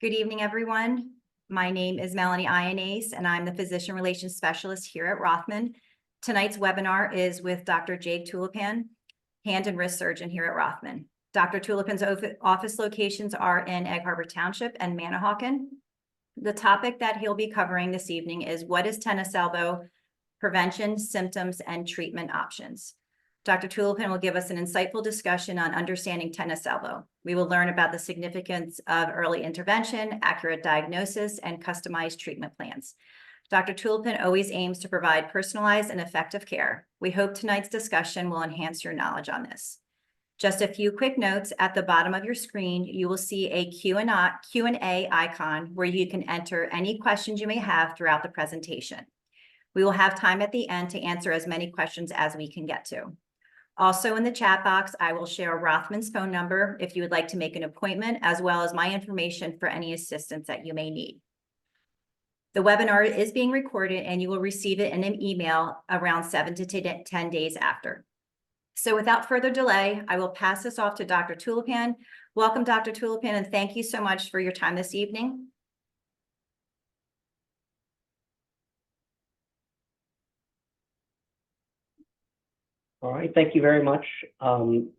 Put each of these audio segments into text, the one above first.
Good evening, everyone. My name is Melanie Ionase, and I'm the Physician Relations Specialist here at Rothman. Tonight's webinar is with Dr. Jake Tulipan, hand and wrist surgeon here at Rothman. Dr. Tulipan's office locations are in Egg Harbor Township and Manahawkin. The topic that he'll be covering this evening is what is tennis elbow, prevention, symptoms, and treatment options. Dr. Tulipan will give us an insightful discussion on understanding tennis elbow. We will learn about the significance of early intervention, accurate diagnosis, and customized treatment plans. Dr. Tulipan always aims to provide personalized and effective care. We hope tonight's discussion will enhance your knowledge on this. Just a few quick notes. At the bottom of your screen, you will see a Q&A icon where you can enter any questions you may have throughout the presentation. We will have time at the end to answer as many questions as we can get to. Also in the chat box, I will share Rothman's phone number if you would like to make an appointment, as well as my information for any assistance that you may need. The webinar is being recorded and you will receive it in an email around 7 to 10 days after. So without further delay, I will pass this off to Dr. Tulipan. Welcome, Dr. Tulipan, and thank you so much for your time this evening. All right, thank you very much. And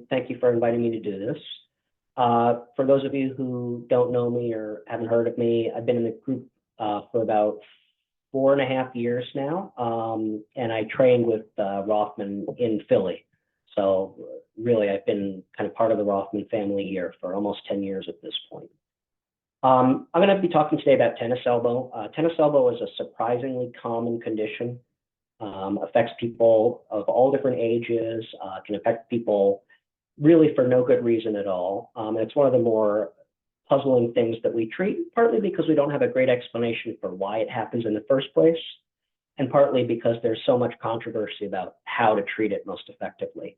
thank you for inviting me to do this. For those of you who don't know me or haven't heard of me, I've been in the group for about 4.5 years now. And I trained with Rothman in Philly. So really, I've been kind of part of the Rothman family here for almost 10 years at this point. I'm going to be talking today about tennis elbow. Tennis elbow is a surprisingly common condition. Affects people of all different ages, can affect people really for no good reason at all. It's one of the more puzzling things that we treat, partly because we don't have a great explanation for why it happens in the first place, and partly because there's so much controversy about how to treat it most effectively.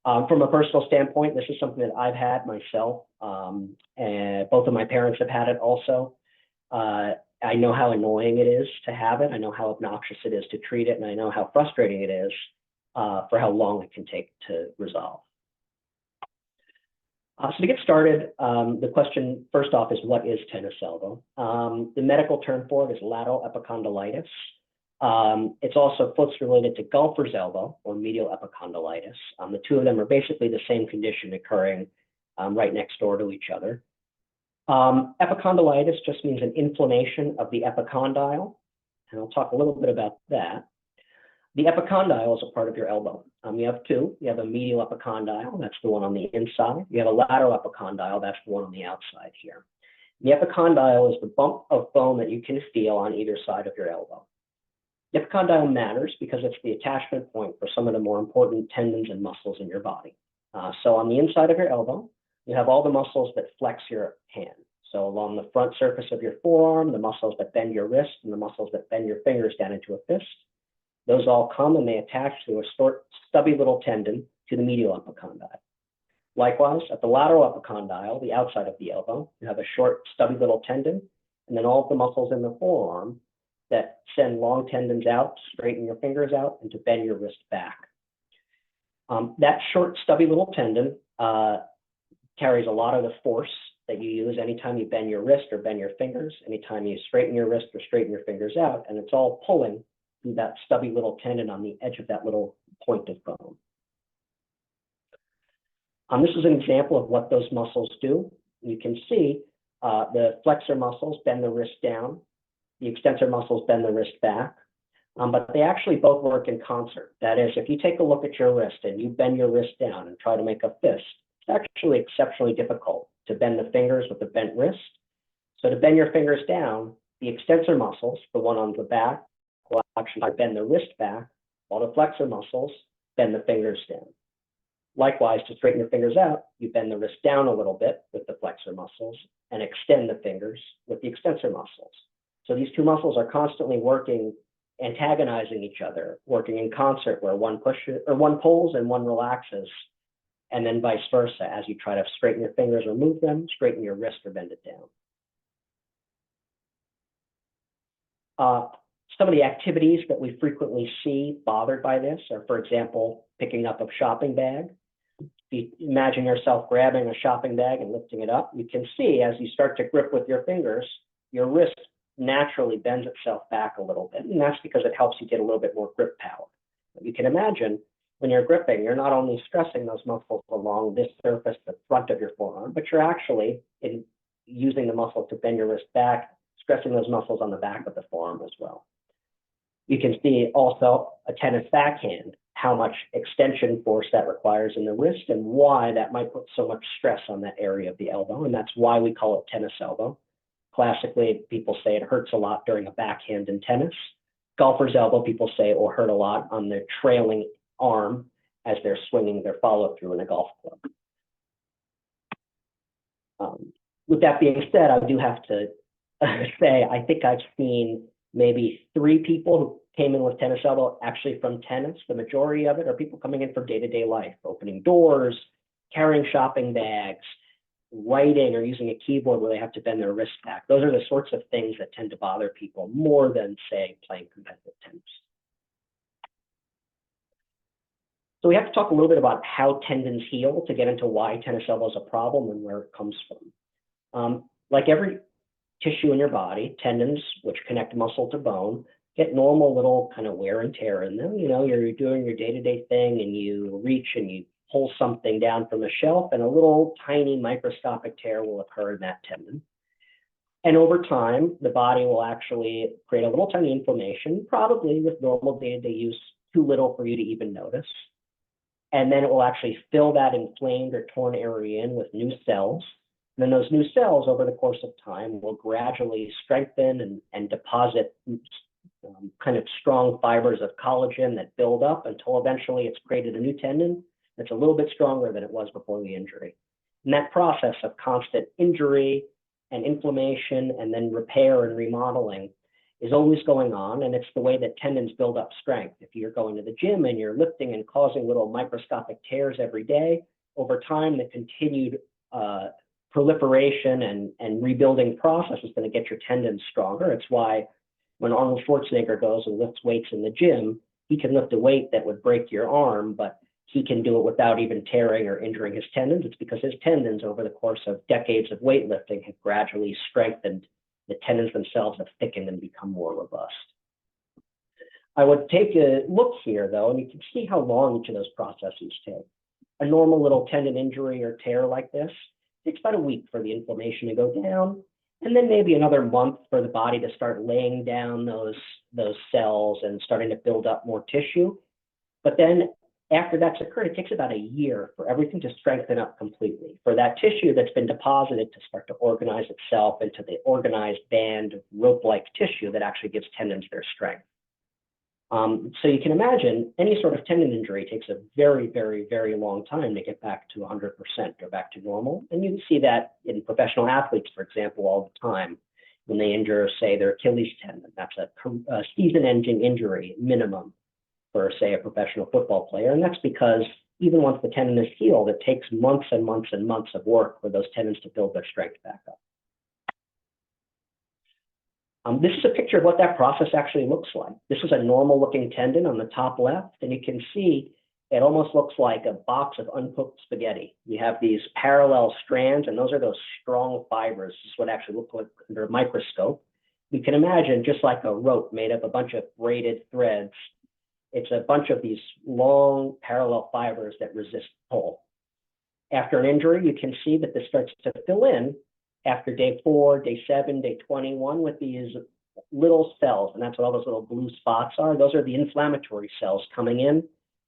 From a personal standpoint, this is something that I've had myself, and both of my parents have had it also. I know how annoying it is to have it. I know how obnoxious it is to treat it, and I know how frustrating it is for how long it can take to resolve. So to get started, the question first off is, what is tennis elbow? The medical term for it is lateral epicondylitis. It's also closely related to golfer's elbow or medial epicondylitis. The two of them are basically the same condition occurring right next door to each other. Epicondylitis just means an inflammation of the epicondyle, and I'll talk a little bit about that. The epicondyle is a part of your elbow. You have two. You have a medial epicondyle, that's the one on the inside. You have a lateral epicondyle, that's the one on the outside here. The epicondyle is the bump of bone that you can feel on either side of your elbow. The epicondyle matters because it's the attachment point for some of the more important tendons and muscles in your body. So on the inside of your elbow, you have all the muscles that flex your hand. So along the front surface of your forearm, the muscles that bend your wrist and the muscles that bend your fingers down into a fist, those all come and they attach to a short, stubby little tendon to the medial epicondyle. Likewise, at the lateral epicondyle, the outside of the elbow, you have a short, stubby little tendon, and then all of the muscles in the forearm that send long tendons out to straighten your fingers out and to bend your wrist back. That short, stubby little tendon carries a lot of the force that you use anytime you bend your wrist or bend your fingers, anytime you straighten your wrist or straighten your fingers out, and it's all pulling through that stubby little tendon on the edge of that little point of bone. This is an example of what those muscles do. You can see the flexor muscles bend the wrist down, the extensor muscles bend the wrist back, but they actually both work in concert. That is, if you take a look at your wrist and you bend your wrist down and try to make a fist, it's actually exceptionally difficult to bend the fingers with the bent wrist. So to bend your fingers down, the extensor muscles, the one on the back, will actually bend the wrist back, while the flexor muscles bend the fingers down. Likewise, to straighten your fingers out, you bend the wrist down a little bit with the flexor muscles and extend the fingers with the extensor muscles. So these two muscles are constantly working, antagonizing each other, working in concert where one pushes or one pulls and one relaxes, and then vice versa as you try to straighten your fingers or move them, straighten your wrist or bend it down. Some of the activities that we frequently see bothered by this are, for example, picking up a shopping bag, If you imagine yourself grabbing a shopping bag and lifting it up, you can see as you start to grip with your fingers, your wrist naturally bends itself back a little bit. And that's because it helps you get a little bit more grip power. But you can imagine when you're gripping, you're not only stressing those muscles along this surface, the front of your forearm, but you're actually using the muscle to bend your wrist back, stressing those muscles on the back of the forearm as well. You can see also a tennis backhand, how much extension force that requires in the wrist and why that might put so much stress on that area of the elbow. And that's why we call it tennis elbow. Classically, people say it hurts a lot during a backhand in tennis. Golfer's elbow, people say it will hurt a lot on their trailing arm as they're swinging their follow through in a golf club. With that being said, I do have to say, I think I've seen maybe 3 people who came in with tennis elbow actually from tennis. The majority of it are people coming in from day-to-day life, opening doors, carrying shopping bags, writing or using a keyboard where they have to bend their wrist back. Those are the sorts of things that tend to bother people more than, say, playing competitive tennis. So we have to talk a little bit about how tendons heal to get into why tennis elbow is a problem and where it comes from. Like every tissue in your body, tendons, which connect muscle to bone, get normal little kind of wear and tear in them. You know, you're doing your day-to-day thing and you reach and you pull something down from a shelf and a little tiny microscopic tear will occur in that tendon. And over time, the body will actually create a little tiny inflammation, probably with normal day-to-day use, too little for you to even notice. And then it will actually fill that inflamed or torn area in with new cells. And then those new cells over the course of time will gradually strengthen and deposit kind of strong fibers of collagen that build up until eventually it's created a new tendon that's a little bit stronger than it was before the injury. And that process of constant injury and inflammation and then repair and remodeling is always going on. And it's the way that tendons build up strength. If you're going to the gym and you're lifting and causing little microscopic tears every day, over time, the continued proliferation and rebuilding process is going to get your tendons stronger. It's why when Arnold Schwarzenegger goes and lifts weights in the gym, he can lift a weight that would break your arm, but he can do it without even tearing or injuring his tendons. It's because his tendons over the course of decades of weightlifting have gradually strengthened. The tendons themselves have thickened and become more robust. I would take a look here though, and you can see how long each of those processes take. A normal little tendon injury or tear like this takes about a week for the inflammation to go down, and then maybe another month for the body to start laying down those cells and starting to build up more tissue. But then after that's occurred, it takes about a year for everything to strengthen up completely, for that tissue that's been deposited to start to organize itself into the organized band of rope-like tissue that actually gives tendons their strength. So you can imagine any sort of tendon injury takes a very, very, very long time to get back to 100%, go back to normal. And you can see that in professional athletes, for example, all the time. When they injure, say, their Achilles tendon, that's a season-ending injury minimum for, say, a professional football player. And that's because even once the tendon is healed, it takes months and months and months of work for those tendons to build their strength back up. This is a picture of what that process actually looks like. This is a normal looking tendon on the top left, and you can see it almost looks like a box of uncooked spaghetti. You have these parallel strands, and those are those strong fibers. This is what actually looks like under a microscope. You can imagine just like a rope made of a bunch of braided threads. It's a bunch of these long parallel fibers that resist pull. After an injury, you can see that this starts to fill in after day 4, day 7, day 21 with these little cells, and that's what all those little blue spots are. Those are the inflammatory cells coming in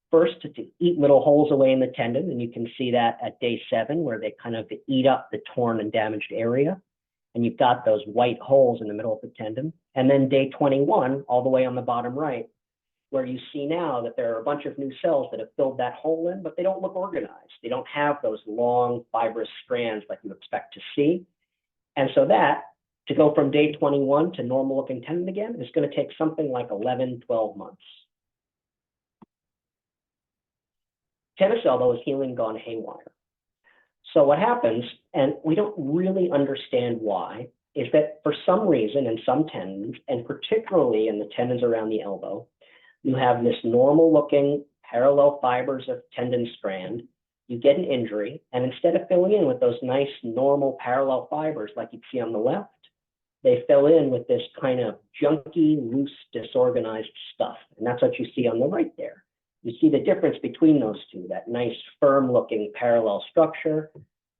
first to eat little holes away in the tendon, and you can see that at day 7 where they kind of eat up the torn and damaged area, and you've got those white holes in the middle of the tendon. And then day 21, all the way on the bottom right, where you see now that there are a bunch of new cells that have filled that hole in, but they don't look organized. They don't have those long fibrous strands like you expect to see. And so that, to go from day 21 to normal looking tendon again, is going to take something like 11, 12 months. Tennis elbow is healing gone haywire. So what happens, and we don't really understand why, is that for some reason in some tendons, and particularly in the tendons around the elbow, you have this normal looking parallel fibers of tendon strand you get an injury, and instead of filling in with those nice normal parallel fibers like you'd see on the left, they fill in with this kind of junky, loose, disorganized stuff. And that's what you see on the right there. You see the difference between those two, that nice firm-looking parallel structure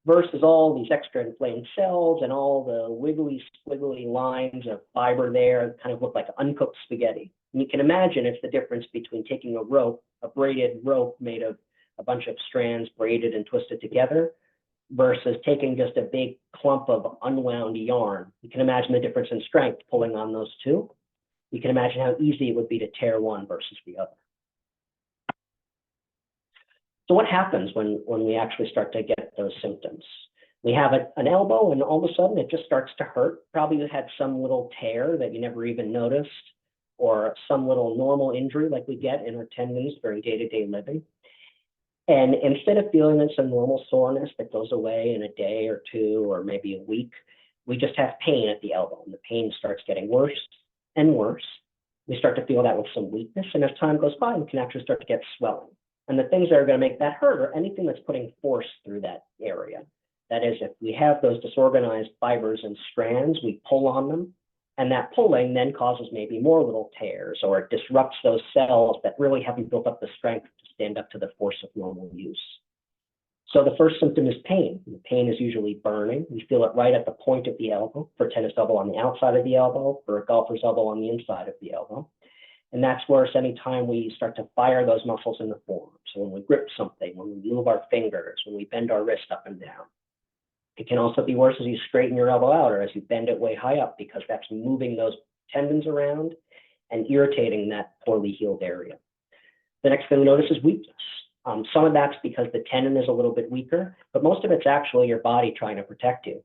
versus all these extra inflamed cells and all the wiggly, squiggly lines of fiber there that kind of look like uncooked spaghetti. And you can imagine it's the difference between taking a rope, a braided rope made of a bunch of strands braided and twisted together, versus taking just a big clump of unwound yarn. You can imagine the difference in strength pulling on those two. You can imagine how easy it would be to tear one versus the other. So what happens when we actually start to get those symptoms? We have an elbow, and all of a sudden it just starts to hurt. Probably you had some little tear that you never even noticed, or some little normal injury like we get in our tendons during day-to-day living. And instead of feeling some normal soreness that goes away in a day or two or maybe a week, we just have pain at the elbow, and the pain starts getting worse and worse. We start to feel that with some weakness, and as time goes by, we can actually start to get swelling. And the things that are going to make that hurt are anything that's putting force through that area. That is, if we have those disorganized fibers and strands, we pull on them, and that pulling then causes maybe more little tears, or it disrupts those cells that really haven't built up the strength to stand up to the force of normal use. So the first symptom is pain. The pain is usually burning. We feel it right at the point of the elbow, for tennis elbow on the outside of the elbow, for a golfer's elbow on the inside of the elbow. And that's worse anytime we start to fire those muscles in the forearm. So when we grip something, when we move our fingers, when we bend our wrist up and down. It can also be worse as you straighten your elbow out or as you bend it way high up, because that's moving those tendons around and irritating that poorly healed area. The next thing we notice is weakness. Some of that's because the tendon is a little bit weaker, but most of it's actually your body trying to protect you.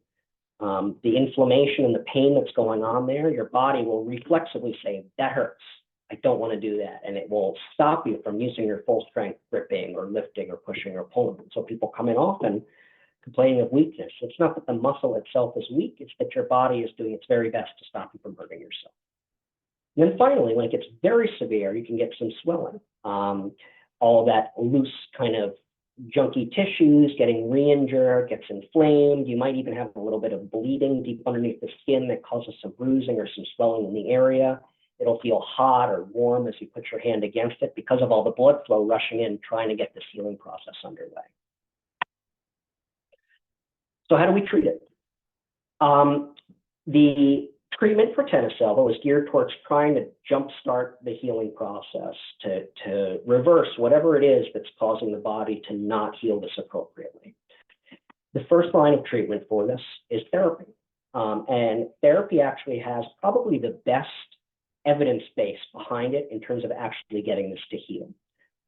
The inflammation and the pain that's going on there, your body will reflexively say, that hurts. I don't want to do that. And it will stop you from using your full strength gripping or lifting or pushing or pulling. So people come in often complaining of weakness. It's not that the muscle itself is weak, it's that your body is doing its very best to stop you from hurting yourself. And then finally, when it gets very severe, you can get some swelling. All that loose kind of junky tissues getting re-injured, gets inflamed. You might even have a little bit of bleeding deep underneath the skin that causes some bruising or some swelling in the area. It'll feel hot or warm as you put your hand against it because of all the blood flow rushing in, trying to get this healing process underway. So how do we treat it? The treatment for tennis elbow is geared towards trying to jumpstart the healing process, to reverse whatever it is that's causing the body to not heal this appropriately. The first line of treatment for this is therapy. And therapy actually has probably the best evidence base behind it in terms of actually getting this to heal.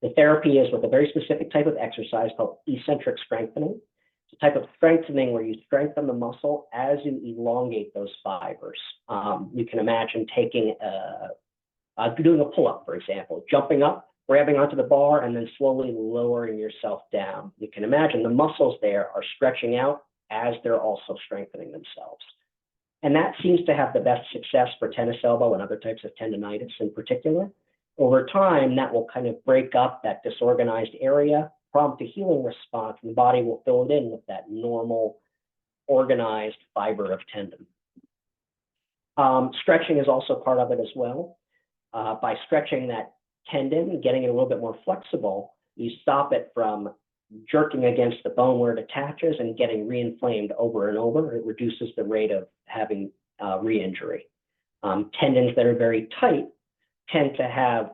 The therapy is with a very specific type of exercise called eccentric strengthening. It's a type of strengthening where you strengthen the muscle as you elongate those fibers. You can imagine taking doing a pull-up, for example, jumping up, grabbing onto the bar, and then slowly lowering yourself down. You can imagine the muscles there are stretching out as they're also strengthening themselves. And that seems to have the best success for tennis elbow and other types of tendonitis in particular. Over time, that will kind of break up that disorganized area, prompt a healing response, and the body will fill it in with that normal, organized fiber of tendon. Stretching is also part of it as well. By stretching that tendon and getting it a little bit more flexible, you stop it from jerking against the bone where it attaches and getting re-inflamed over and over. It reduces the rate of having re-injury. Tendons that are very tight tend to have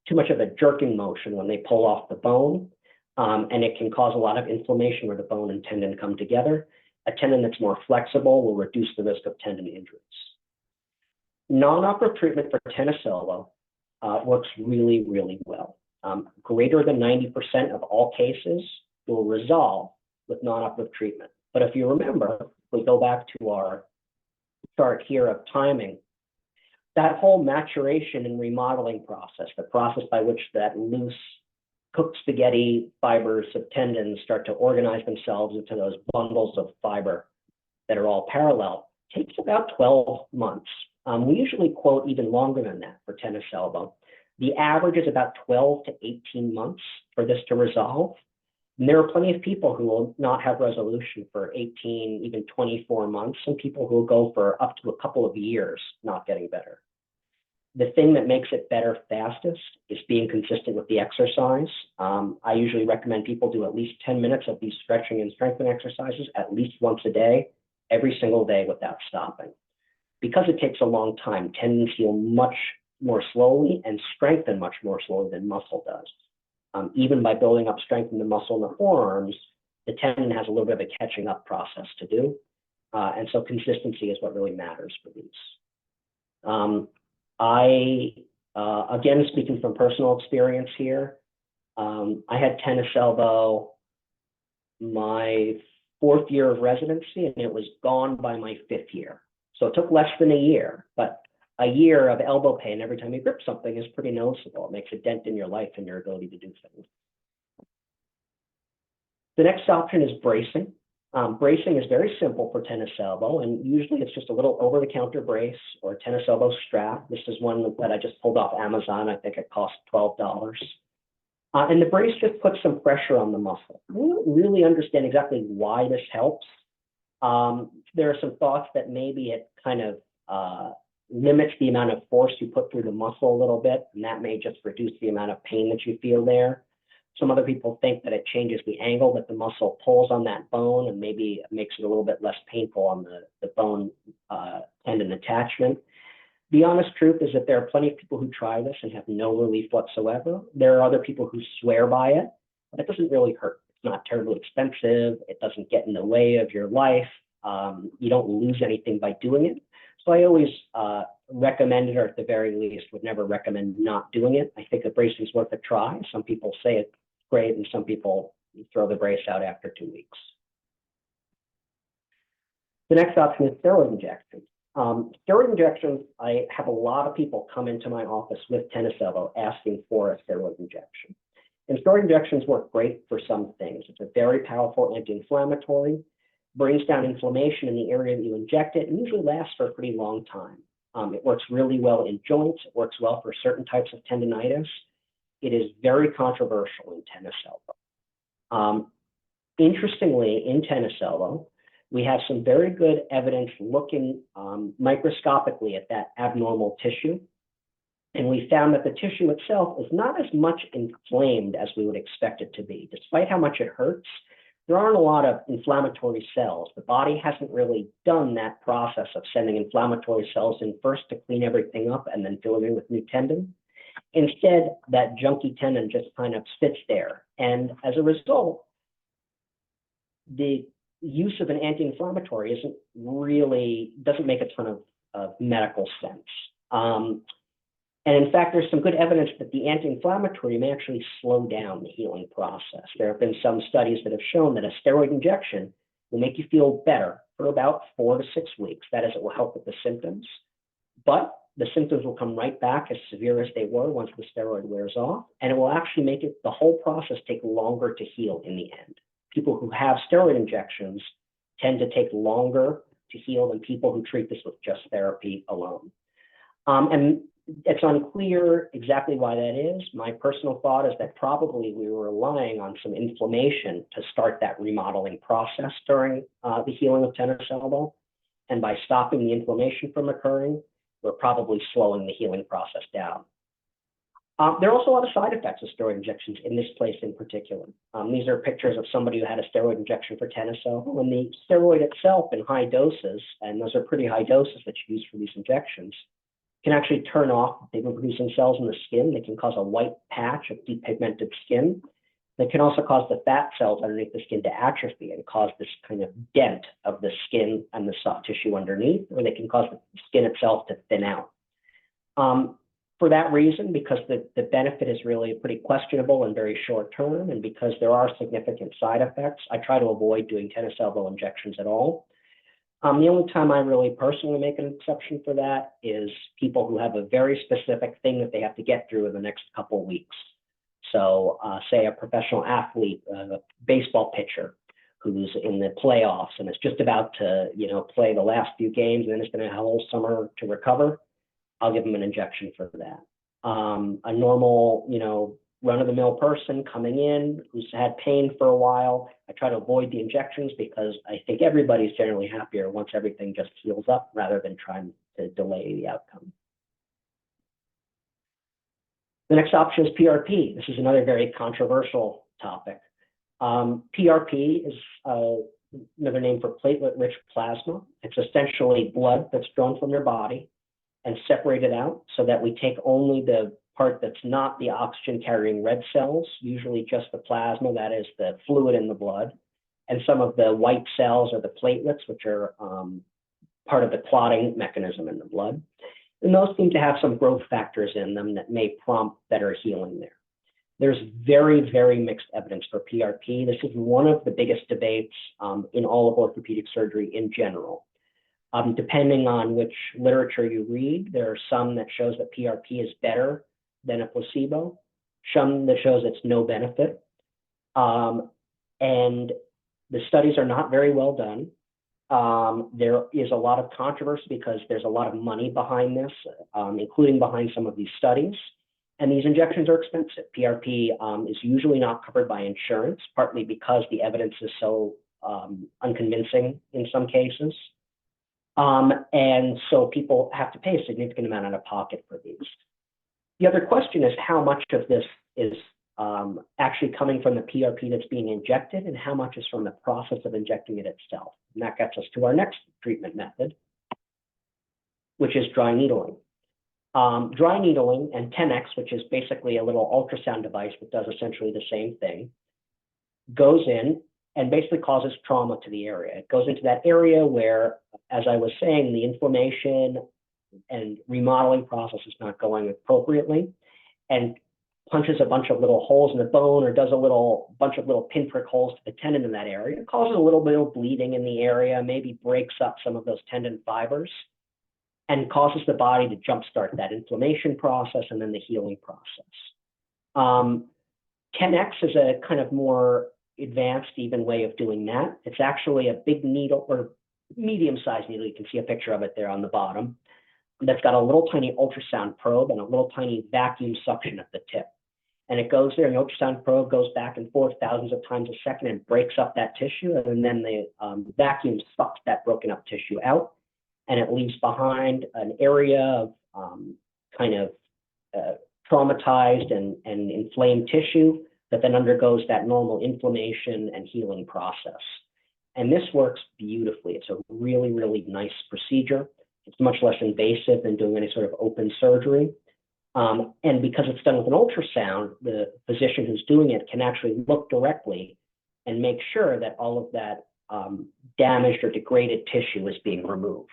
too much of a jerking motion when they pull off the bone, and it can cause a lot of inflammation where the bone and tendon come together. A tendon that's more flexible will reduce the risk of tendon injuries. Non-operative treatment for tennis elbow works really, really well. Greater than 90% of all cases will resolve with non-operative treatment. But if you remember, if we go back to our chart here of timing, that whole maturation and remodeling process, the process by which that loose cooked spaghetti fibers of tendons start to organize themselves into those bundles of fiber that are all parallel, takes about 12 months. We usually quote even longer than that for tennis elbow. The average is about 12 to 18 months for this to resolve. And there are plenty of people who will not have resolution for 18, even 24 months, and people who will go for up to a couple of years not getting better. The thing that makes it better fastest is being consistent with the exercise. I usually recommend people do at least 10 minutes of these stretching and strengthening exercises at least once a day, every single day without stopping. Because it takes a long time, tendons heal much more slowly and strengthen much more slowly than muscle does. Even by building up strength in the muscle in the forearms, the tendon has a little bit of a catching up process to do. And so consistency is what really matters for these. Again, speaking from personal experience here, I had tennis elbow my 4th year of residency, and it was gone by my 5th year. So it took less than a year, but a year of elbow pain every time you grip something is pretty noticeable. It makes a dent in your life and your ability to do things. The next option is bracing. Bracing is very simple for tennis elbow, and usually it's just a little over-the-counter brace or a tennis elbow strap. This is one that I just pulled off Amazon. I think it cost $12. And the brace just puts some pressure on the muscle. We don't really understand exactly why this helps. There are some thoughts that maybe it kind of limits the amount of force you put through the muscle a little bit, and that may just reduce the amount of pain that you feel there. Some other people think that it changes the angle that the muscle pulls on that bone, and maybe it makes it a little bit less painful on the bone tendon attachment. The honest truth is that there are plenty of people who try this and have no relief whatsoever. There are other people who swear by it, but it doesn't really hurt. It's not terribly expensive. It doesn't get in the way of your life. You don't lose anything by doing it. So I always recommend it, or at the very least would never recommend not doing it. I think the bracing is worth a try. Some people say it's great, and some people throw the brace out after 2 weeks. The next option is steroid injections. Steroid injections, I have a lot of people come into my office with tennis elbow asking for a steroid injection. And steroid injections work great for some things. It's a very powerful anti-inflammatory, brings down inflammation in the area that you inject it, and usually lasts for a pretty long time. It works really well in joints. It works well for certain types of tendonitis. It is very controversial in tennis elbow. Interestingly, in tennis elbow, we have some very good evidence looking microscopically at that abnormal tissue. And we found that the tissue itself is not as much inflamed as we would expect it to be. Despite how much it hurts, there aren't a lot of inflammatory cells. The body hasn't really done that process of sending inflammatory cells in first to clean everything up and then fill it in with new tendon. Instead, that junky tendon just kind of sits there. And as a result, the use of an anti-inflammatory doesn't make a ton of medical sense. And in fact, there's some good evidence that the anti-inflammatory may actually slow down the healing process. There have been some studies that have shown that a steroid injection will make you feel better for about 4 to 6 weeks. That is, it will help with the symptoms, but the symptoms will come right back as severe as they were once the steroid wears off, and it will actually make the whole process take longer to heal in the end. People who have steroid injections tend to take longer to heal than people who treat this with just therapy alone. And it's unclear exactly why that is. My personal thought is that probably we were relying on some inflammation to start that remodeling process during the healing of tennis elbow. And by stopping the inflammation from occurring, we're probably slowing the healing process down. There are also a lot of side effects of steroid injections in this place in particular. These are pictures of somebody who had a steroid injection for tennis elbow. And the steroid itself in high doses, and those are pretty high doses that you use for these injections, can actually turn off paper-producing cells in the skin. They can cause a white patch of depigmented skin. They can also cause the fat cells underneath the skin to atrophy and cause this kind of dent of the skin and the soft tissue underneath, or they can cause the skin itself to thin out. For that reason, because the benefit is really pretty questionable and very short term, and because there are significant side effects, I try to avoid doing tennis elbow injections at all. The only time I really personally make an exception for that is people who have a very specific thing that they have to get through in the next couple of weeks. So say a professional athlete, a baseball pitcher who's in the playoffs and is just about to, play the last few games and then is going to have a whole summer to recover, I'll give them an injection for that. A normal, run-of-the-mill person coming in who's had pain for a while, I try to avoid the injections because I think everybody's generally happier once everything just heals up rather than trying to delay the outcome. The next option is PRP. This is another very controversial topic. PRP is another name for platelet-rich plasma. It's essentially blood that's drawn from your body and separated out so that we take only the part that's not the oxygen-carrying red cells, usually just the plasma, that is the fluid in the blood, and some of the white cells or the platelets, which are part of the clotting mechanism in the blood. And those seem to have some growth factors in them that may prompt better healing there. There's very, very mixed evidence for PRP. This is one of the biggest debates in all of orthopedic surgery in general. Depending on which literature you read, there are some that shows that PRP is better than a placebo, some that shows it's no benefit. And the studies are not very well done. There is a lot of controversy because there's a lot of money behind this, including behind some of these studies. And these injections are expensive. PRP is usually not covered by insurance, partly because the evidence is so unconvincing in some cases. And so people have to pay a significant amount out of pocket for these. The other question is how much of this is actually coming from the PRP that's being injected and how much is from the process of injecting it itself. And that gets us to our next treatment method, which is dry needling. Dry needling and Tenex, which is basically a little ultrasound device that does essentially the same thing, goes in and basically causes trauma to the area. It goes into that area where, as I was saying, the inflammation and remodeling process is not going appropriately, and punches a bunch of little holes in the bone or does a bunch of little pinprick holes to the tendon in that area. It causes a little bit of bleeding in the area, maybe breaks up some of those tendon fibers, and causes the body to jumpstart that inflammation process and then the healing process. Tenex is a kind of more advanced, even way of doing that. It's actually a big needle or medium-sized needle. You can see a picture of it there on the bottom. That's got a little tiny ultrasound probe and a little tiny vacuum suction at the tip. And it goes there, and the ultrasound probe goes back and forth thousands of times a second and breaks up that tissue. And then the vacuum sucks that broken up tissue out, and it leaves behind an area of traumatized and inflamed tissue that then undergoes that normal inflammation and healing process. And this works beautifully. It's a really, really nice procedure. It's much less invasive than doing any sort of open surgery. And because it's done with an ultrasound, the physician who's doing it can actually look directly and make sure that all of that damaged or degraded tissue is being removed.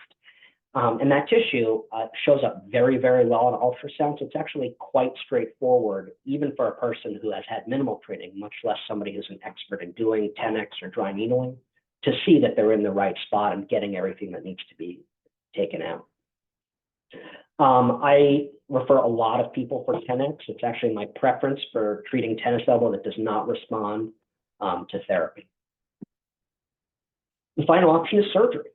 And that tissue shows up very, very well on ultrasound. So it's actually quite straightforward, even for a person who has had minimal training, much less somebody who's an expert in doing Tenex or dry needling, to see that they're in the right spot and getting everything that needs to be taken out. I refer a lot of people for Tenex. It's actually my preference for treating tennis elbow that does not respond to therapy. The final option is surgery.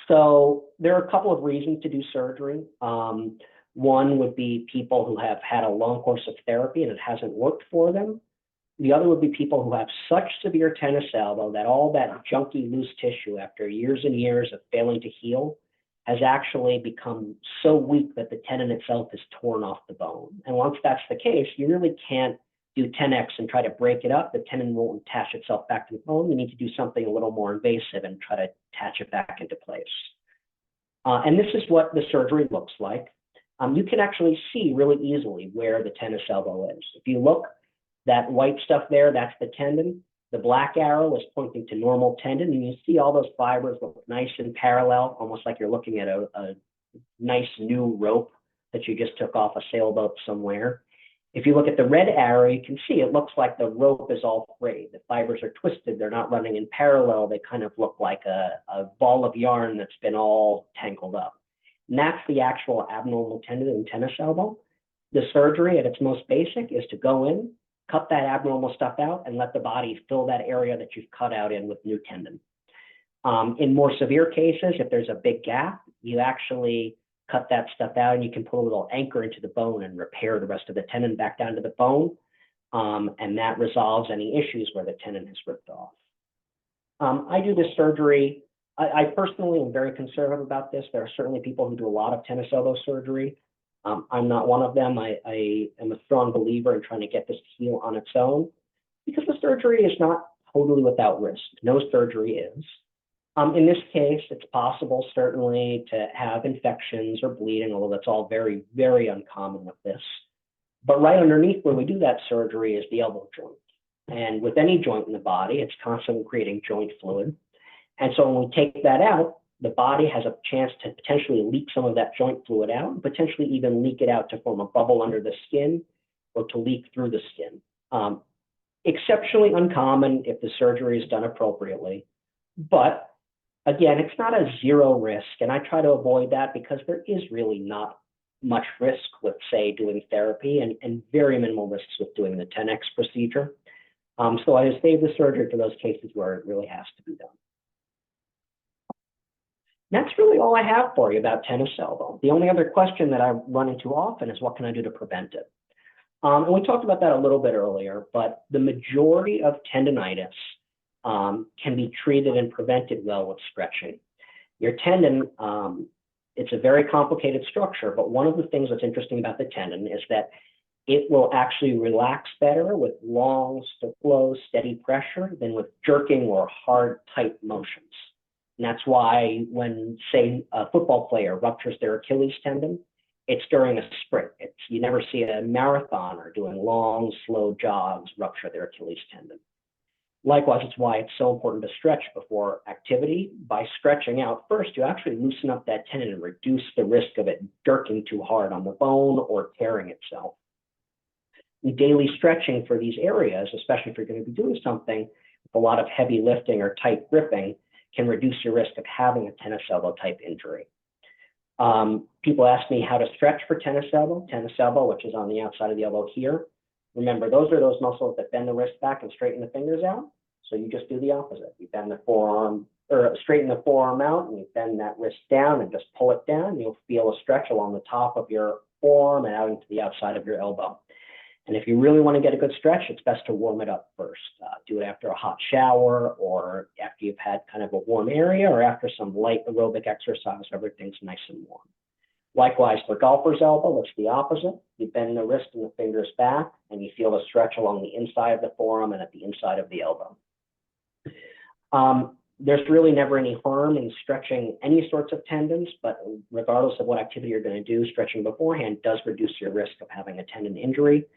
So there are a couple of reasons to do surgery. One would be people who have had a long course of therapy and it hasn't worked for them. The other would be people who have such severe tennis elbow that all that junky loose tissue after years and years of failing to heal has actually become so weak that the tendon itself is torn off the bone. And once that's the case, you really can't do Tenex and try to break it up. The tendon won't attach itself back to the bone. You need to do something a little more invasive and try to attach it back into place. And this is what the surgery looks like. You can actually see really easily where the tennis elbow is. If you look, that white stuff there, that's the tendon. The black arrow is pointing to normal tendon, and you see all those fibers look nice and parallel, almost like you're looking at a nice new rope that you just took off a sailboat somewhere. If you look at the red arrow, you can see it looks like the rope is all frayed. The fibers are twisted. They're not running in parallel. They kind of look like a ball of yarn that's been all tangled up. And that's the actual abnormal tendon in tennis elbow. The surgery at its most basic is to go in, cut that abnormal stuff out, and let the body fill that area that you've cut out in with new tendon. In more severe cases, if there's a big gap, you actually cut that stuff out, and you can put a little anchor into the bone and repair the rest of the tendon back down to the bone. And that resolves any issues where the tendon has ripped off. I do this surgery. I personally am very conservative about this. There are certainly people who do a lot of tennis elbow surgery. I'm not one of them. I am a strong believer in trying to get this to heal on its own, because the surgery is not totally without risk. No surgery is. In this case, it's possible certainly to have infections or bleeding, although that's all very, very uncommon with this. But right underneath where we do that surgery is the elbow joint. And with any joint in the body, it's constantly creating joint fluid. And so when we take that out, the body has a chance to potentially leak some of that joint fluid out, and potentially even leak it out to form a bubble under the skin or to leak through the skin. Exceptionally uncommon if the surgery is done appropriately. But again, it's not a zero risk, and I try to avoid that because there is really not much risk with, say, doing therapy, and very minimal risks with doing the 10X procedure. So I save the surgery for those cases where it really has to be done. That's really all I have for you about tennis elbow. The only other question that I run into often is, what can I do to prevent it? And we talked about that a little bit earlier, but the majority of tendonitis can be treated and prevented well with stretching. Your tendon, it's a very complicated structure, but one of the things that's interesting about the tendon is that it will actually relax better with long, slow, steady pressure than with jerking or hard, tight motions. And that's why when, say, a football player ruptures their Achilles tendon, it's during a sprint. You never see a marathoner doing long, slow jogs rupture their Achilles tendon. Likewise, it's why it's so important to stretch before activity. By stretching out first, you actually loosen up that tendon and reduce the risk of it jerking too hard on the bone or tearing itself. Daily stretching for these areas, especially if you're going to be doing something with a lot of heavy lifting or tight gripping, can reduce your risk of having a tennis elbow type injury. People ask me how to stretch for tennis elbow, which is on the outside of the elbow here. Remember, those are those muscles that bend the wrist back and straighten the fingers out. So you just do the opposite. You bend the forearm, or straighten the forearm out, and you bend that wrist down and just pull it down. You'll feel a stretch along the top of your forearm and out into the outside of your elbow. And if you really want to get a good stretch, it's best to warm it up first. Do it after a hot shower, or after you've had kind of a warm area, or after some light aerobic exercise, so everything's nice and warm. Likewise, for golfer's elbow, it's the opposite. You bend the wrist and the fingers back, and you feel a stretch along the inside of the forearm and at the inside of the elbow. There's really never any harm in stretching any sorts of tendons, but regardless of what activity you're going to do, stretching beforehand does reduce your risk of having a tendon injury.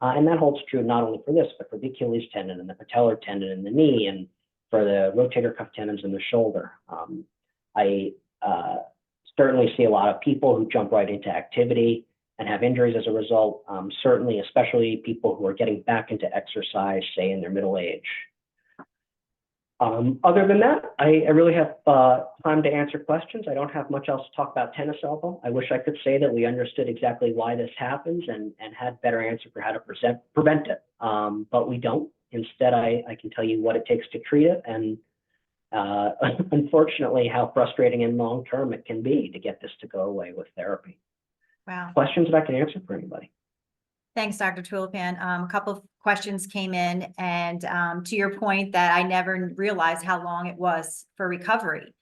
And that holds true not only for this, but for the Achilles tendon and the patellar tendon in the knee, and for the rotator cuff tendons in the shoulder. I certainly see a lot of people who jump right into activity and have injuries as a result, certainly, especially people who are getting back into exercise, say in their middle age. Other than that, I really have time to answer questions. I don't have much else to talk about tennis elbow. I wish I could say that we understood exactly why this happens and had better answer for how to prevent it, but we don't. Instead, I can tell you what it takes to treat it, and unfortunately, how frustrating and long-term it can be to get this to go away with therapy. Wow. Questions that I can answer for anybody? Thanks, Dr. Tulipan. A couple of questions came in, and to your point that I never realized how long it was for recovery.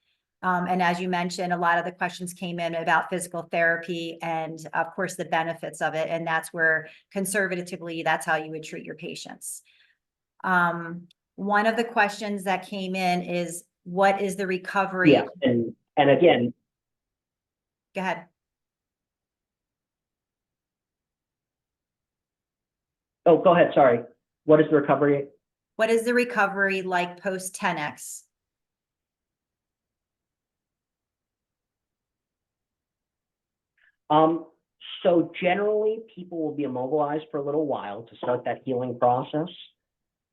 And as you mentioned, a lot of the questions came in about physical therapy and, of course, the benefits of it. And that's where conservatively, that's how you would treat your patients. One of the questions that came in is, what is the recovery? Yeah, and again, go ahead. Oh, go ahead. Sorry. What is the recovery? What is the recovery like post 10X? So generally, people will be immobilized for a little while to start that healing process,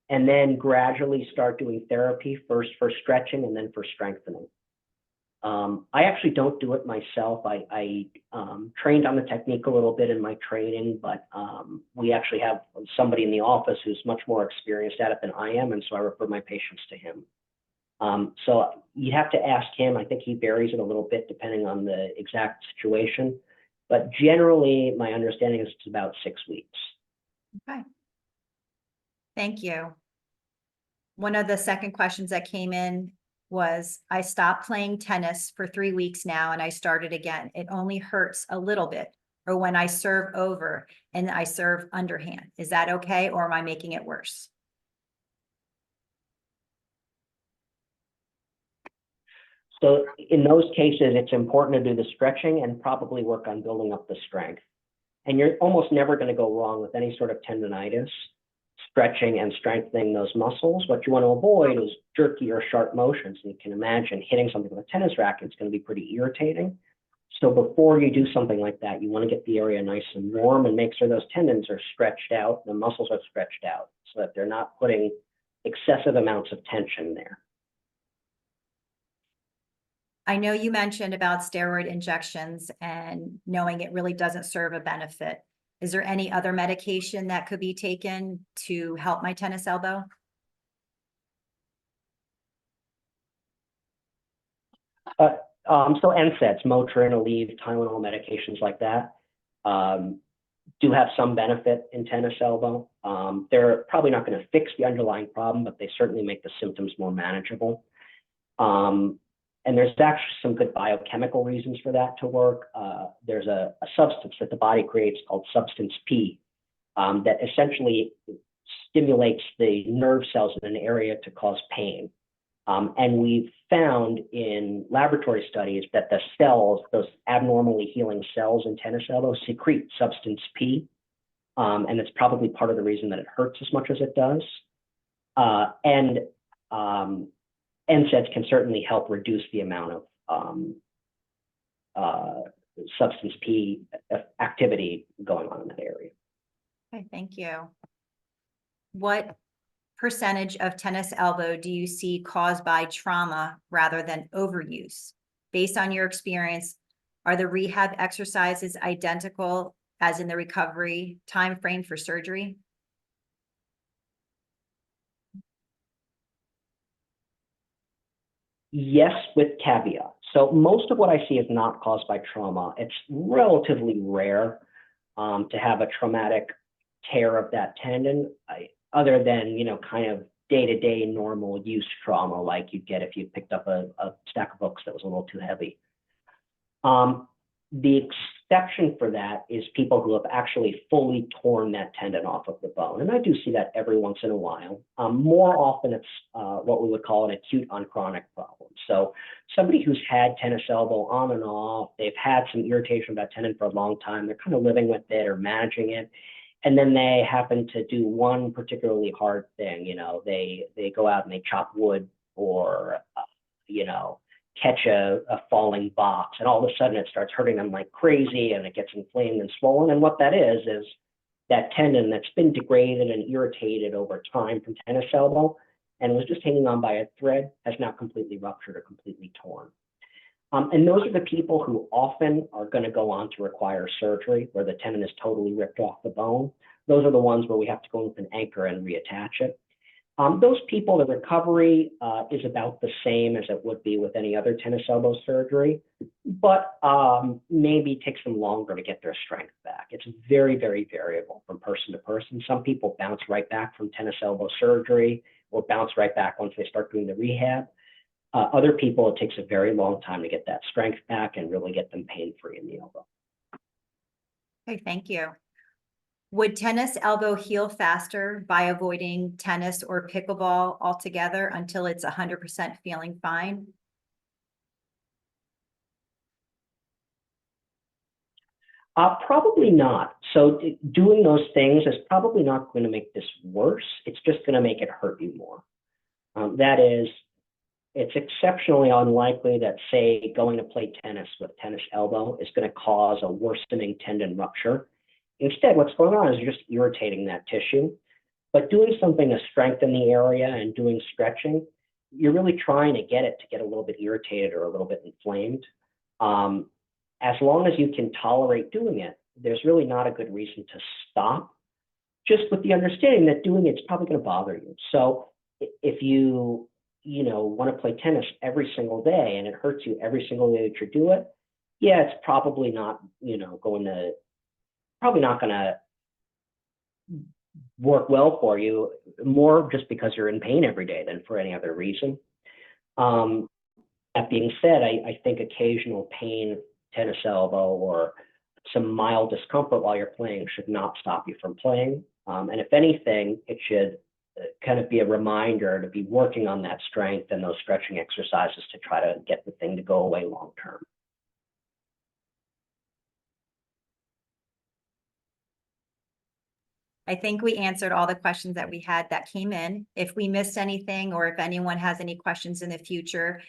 and then gradually start doing therapy, first for stretching and then for strengthening. I actually don't do it myself. I trained on the technique a little bit in my training, but we actually have somebody in the office who's much more experienced at it than I am, and so I refer my patients to him. So you'd have to ask him. I think he varies it a little bit depending on the exact situation. But generally, my understanding is it's about 6 weeks. Okay. Thank you. One of the second questions that came in was, I stopped playing tennis for 3 weeks now and I started again. It only hurts a little bit, or when I serve over and I serve underhand. Is that okay, or am I making it worse? So in those cases, it's important to do the stretching and probably work on building up the strength. And you're almost never going to go wrong with any sort of tendonitis, stretching and strengthening those muscles. What you want to avoid is jerky or sharp motions. And you can imagine hitting something with a tennis racket is going to be pretty irritating. So before you do something like that, you want to get the area nice and warm and make sure those tendons are stretched out, the muscles are stretched out, so that they're not putting excessive amounts of tension there. I know you mentioned about steroid injections and knowing it really doesn't serve a benefit. Is there any other medication that could be taken to help my tennis elbow? So NSAIDs, Motrin, Aleve, Tylenol, medications like that do have some benefit in tennis elbow. They're probably not going to fix the underlying problem, but they certainly make the symptoms more manageable. And there's actually some good biochemical reasons for that to work. There's a substance that the body creates called substance P that essentially stimulates the nerve cells in an area to cause pain. And we've found in laboratory studies that the cells, those abnormally healing cells in tennis elbow, secrete substance P. And it's probably part of the reason that it hurts as much as it does. And NSAIDs can certainly help reduce the amount of substance P activity going on in that area. Okay, thank you. What percentage of tennis elbow do you see caused by trauma rather than overuse? Based on your experience, are the rehab exercises identical as in the recovery time frame for surgery? Yes, with caveat. So most of what I see is not caused by trauma. It's relatively rare to have a traumatic tear of that tendon, other than, you know, kind of day-to-day normal use trauma like you'd get if you picked up a stack of books that was a little too heavy. The exception for that is people who have actually fully torn that tendon off of the bone. And I do see that every once in a while. More often it's what we would call an acute on chronic problem. So somebody who's had tennis elbow on and off, they've had some irritation of that tendon for a long time, they're kind of living with it or managing it. And then they happen to do one particularly hard thing, you know, they go out and they chop wood or, you know, catch a falling box, and all of a sudden it starts hurting them like crazy and it gets inflamed and swollen. And what that is that tendon that's been degraded and irritated over time from tennis elbow and was just hanging on by a thread has now completely ruptured or completely torn. And those are the people who often are going to go on to require surgery where the tendon is totally ripped off the bone. Those are the ones where we have to go with an anchor and reattach it. Those people, the recovery is about the same as it would be with any other tennis elbow surgery, but maybe takes them longer to get their strength back. It's very, very variable from person to person. Some people bounce right back from tennis elbow surgery or bounce right back once they start doing the rehab. Other people, it takes a very long time to get that strength back and really get them pain-free in the elbow. Okay, thank you. Would tennis elbow heal faster by avoiding tennis or pickleball altogether until it's 100% feeling fine? Probably not. So doing those things is probably not going to make this worse. It's just going to make it hurt you more. That is, it's exceptionally unlikely that, say, going to play tennis with tennis elbow is going to cause a worsening tendon rupture. Instead, what's going on is you're just irritating that tissue. But doing something to strengthen the area and doing stretching, you're really trying to get it to get a little bit irritated or a little bit inflamed. As long as you can tolerate doing it, there's really not a good reason to stop, just with the understanding that doing it's probably going to bother you. So if you want to play tennis every single day and it hurts you every single day that you do it, yeah, it's probably not, probably not going to work well for you, more just because you're in pain every day than for any other reason. That being said, I think occasional pain, tennis elbow, or some mild discomfort while you're playing should not stop you from playing. And if anything, it should kind of be a reminder to be working on that strength and those stretching exercises to try to get the thing to go away long term. I think we answered all the questions that we had that came in. If we missed anything, or if anyone has any questions in the future,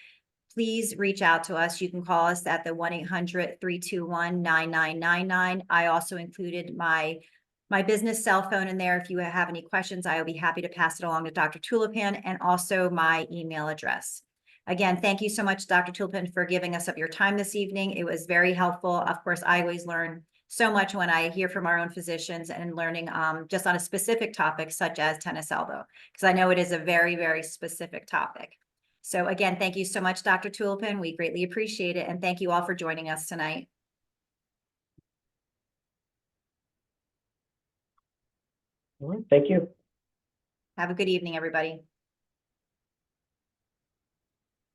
please reach out to us. You can call us at the 1-800-321-9999. I also included my business cell phone in there. If you have any questions, I will be happy to pass it along to Dr. Tulipan, and also my email address. Again, thank you so much, Dr. Tulipan, for giving us of your time this evening. It was very helpful. Of course, I always learn so much when I hear from our own physicians and learning just on a specific topic such as tennis elbow, because I know it is a very, very specific topic. So again, thank you so much, Dr. Tulipan. We greatly appreciate it. And thank you all for joining us tonight. All right, thank you. Have a good evening, everybody.